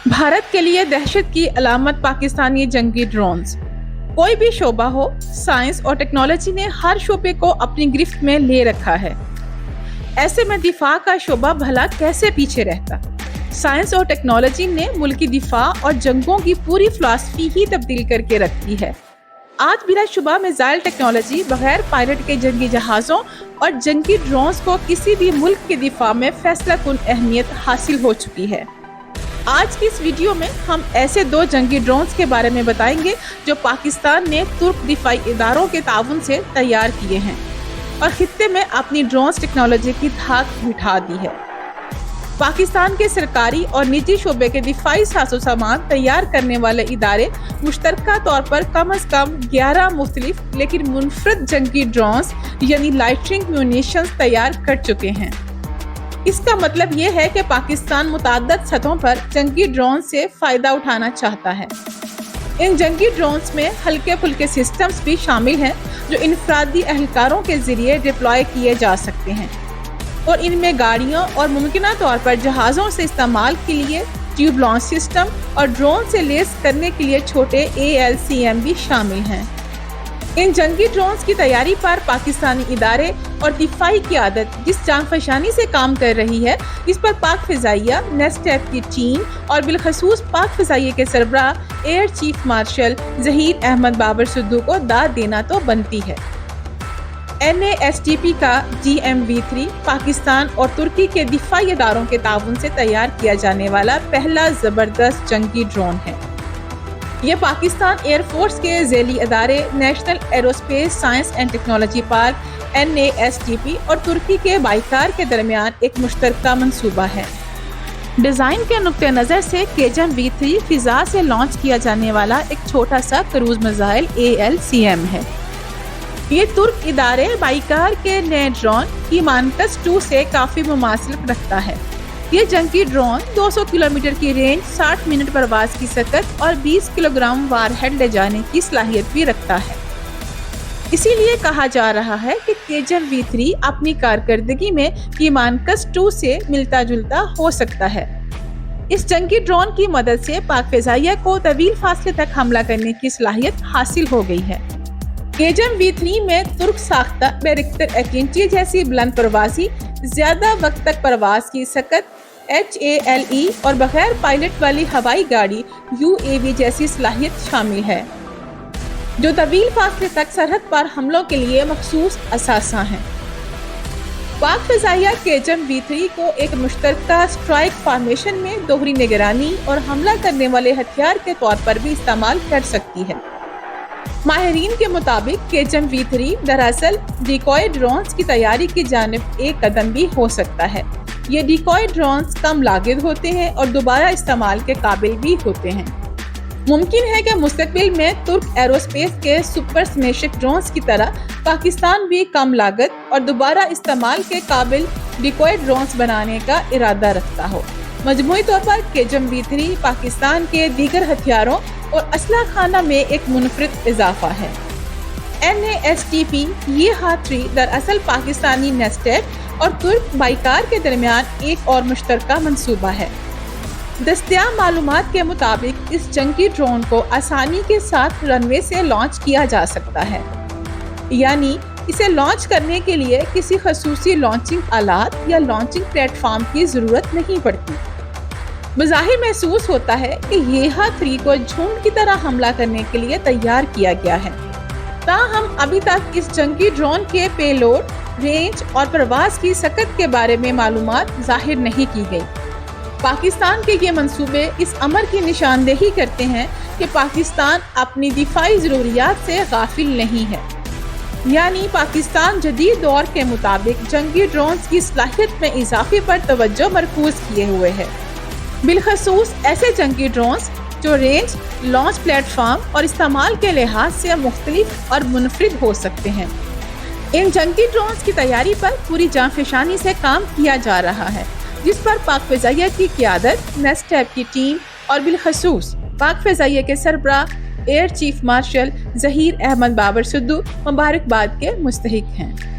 भारत के लिए दहशत की अलामत पाकिस्तानी जंगी ड्रोन्स। कोई भी शोबा हो, साइंस और टेक्नोलॉजी ने हर शोबे को अपनी गिरफ्त में ले रखा है। ऐसे में दिफा का शोबा भला कैसे पीछे रहता। साइंस और टेक्नोलॉजी ने मुल्की दिफा और जंगों की पूरी फिलॉसफी ही तब्दील करके रखी है। आज बिला शुबा मिसाइल टेक्नोलॉजी बगैर पायलट के जंगी जहाज़ों और जंगी ड्रोन्स को किसी भी मुल्क के दिफा में फैसला कुन अहमियत हासिल हो चुकी है। आज की इस वीडियो में हम ऐसे 2 जंगी ड्रोन्स के बारे में बताएंगे जो पाकिस्तान ने तुर्क दिफाई इदारों के ताउन से तैयार किए हैं और खित्ते में अपनी ड्रोन्स टेक्नोलॉजी की धाक बिठा दी है। पाकिस्तान के सरकारी और निजी शोबे के दिफाई साजो सामान तैयार करने वाले इदारे मुश्तरका तौर पर कम अज कम 11 मुख्तलिफ लेकिन मुनफरद जंगी ड्रोन्स यानी लाइटनिंग म्यूनिशंस तैयार कर चुके हैं। इसका मतलब ये है कि पाकिस्तान मुताद्दद सतहों पर जंगी ड्रोन से फायदा उठाना चाहता है। इन जंगी ड्रोन्स में हल्के फुल्के सिस्टम्स भी शामिल हैं जो इनफरादी अहलकारों के जरिए डिप्लॉय किए जा सकते हैं और इनमें गाड़ियों और मुमकिना तौर पर जहाज़ों से इस्तेमाल के लिए ट्यूब लॉन्च सिस्टम और ड्रोन से लेस करने के लिए छोटे ALCM भी शामिल हैं। इन जंगी ड्रोन्स की तैयारी पर पाकिस्तानी इदारे और दिफाई क़यादत जिस जांफशानी से काम कर रही है, इस पर पाक फ़िज़ाइया, नेस्टैप की टीम और बिलखसूस पाक फ़िज़ाइया के सरबराह air chief marshal Zaheer Ahmed Babar Sidhu को दाद देना तो बनती है। NASTP का GMV3 पाकिस्तान और तुर्की के दिफाई इदारों के ताउन से तैयार किया जाने वाला पहला ज़बरदस्त जंगी ड्रोन है। ये पाकिस्तान एयरफोर्स के ज़ैली अदारे national aerospace science and technology park NASTP और तुर्की के बाइकार के दरमियान एक मुश्तरका मंसूबा है। डिज़ाइन के नुक्ते नज़र से KGM-V3 फिज़ा से लॉन्च किया जाने वाला एक छोटा सा क्रूज मिसाइल ALCM है। ये तुर्क इदारे बाइकार के नए ड्रोन कीमानकस 2 से काफ़ी मुमासिलत रखता है। ये जंगी ड्रोन 200 किलोमीटर की रेंज, 60 मिनट परवाज की सकत और 20 किलोग्राम वारहेड ले जाने की सलाहियत भी रखता है। इसीलिए कहा जा रहा है कि KGM-V3 अपनी कारकर्दगी में कीमानकस 2 से मिलता जुलता हो सकता है। इस जंगी ड्रोन की मदद से पाक फ़िज़ाइया को तवील फासले तक हमला करने की सलाहियत हासिल हो गई है। KGM-V3 में तुर्क साख्ता बैरिक्टर एकिंची जैसी बुलंद परवाजी, ज्यादा वक्त तक परवाज की सकत, HALE और बगैर पायलट वाली हवाई गाड़ी UAV जैसी सलाहियत शामिल है जो तवील फासले तक सरहद पर हमलों के लिए मखसूस असासा हैं। पाक फ़िज़ाइया KGM-V3 को एक मुश्तरका स्ट्राइक फॉर्मेशन में दोहरी निगरानी और हमला करने वाले हथियार के तौर पर भी इस्तेमाल कर सकती है। माहिरीन के मुताबिक KGM-V3 दरअसल डिकॉय ड्रोन्स की तैयारी की जानिब एक कदम भी हो सकता है। ये डिकॉय ड्रोन्स कम लागत होते हैं और दोबारा इस्तेमाल के काबिल भी होते हैं। मुमकिन है कि मुस्तकबिल में तुर्क एरोस्पेस के सुपरसोनिक ड्रोन्स की तरह पाकिस्तान भी कम लागत और दोबारा इस्तेमाल के काबिल डिकॉय ड्रोन्स बनाने का इरादा रखता हो। मजमूई तौर पर KGM-V3 पाकिस्तान के दीगर हथियारों और असला खाना में एक मुनफरिद इजाफा है। NASTP ये हाथरी दरअसल पाकिस्तानी नेस्टैप और तुर्क बाइकार के दरमियान एक और मुश्तरका मंसूबा है। दस्तयाब मालूमात के मुताबिक इस जंगी ड्रोन को आसानी के साथ रनवे से लॉन्च किया जा सकता है, यानी इसे लॉन्च करने के लिए किसी खसूसी लॉन्चिंग आलात या लॉन्चिंग प्लेटफॉर्म की ज़रूरत नहीं पड़ती। बज़ाहिर महसूस होता है कि ये हाथरी को झुंड की तरह हमला करने के लिए तैयार किया गया है। ताहम अभी तक इस जंगी ड्रोन के पेलोड, रेंज और परवाज की सकत के बारे में मालूमात जाहिर नहीं की गई। पाकिस्तान के ये मंसूबे इस अमर की निशानदेही करते हैं कि पाकिस्तान अपनी दिफाई ज़रूरियात से गाफिल नहीं है, यानी पाकिस्तान जदीद दौर के मुताबिक जंगी ड्रोन्स की सलाहियत में इजाफे पर तवज्जो मरकूज किए हुए है। बिलखसूस ऐसे जंगी ड्रोन्स जो रेंज, लॉन्च प्लेटफॉर्म और इस्तेमाल के लिहाज से मुख्तलिफ और मुनफरिद हो सकते हैं। इन जंगी ड्रोन्स की तैयारी पर पूरी जांफशानी से काम किया जा रहा है, जिस पर पाक फ़िज़ाइया की क़यादत, नेस्टैप की टीम और बिलखसूस पाक फ़िज़ाइया के सरबराह air chief marshal Zaheer Ahmed Babar Sidhu मुबारकबाद के मुस्तहिक हैं।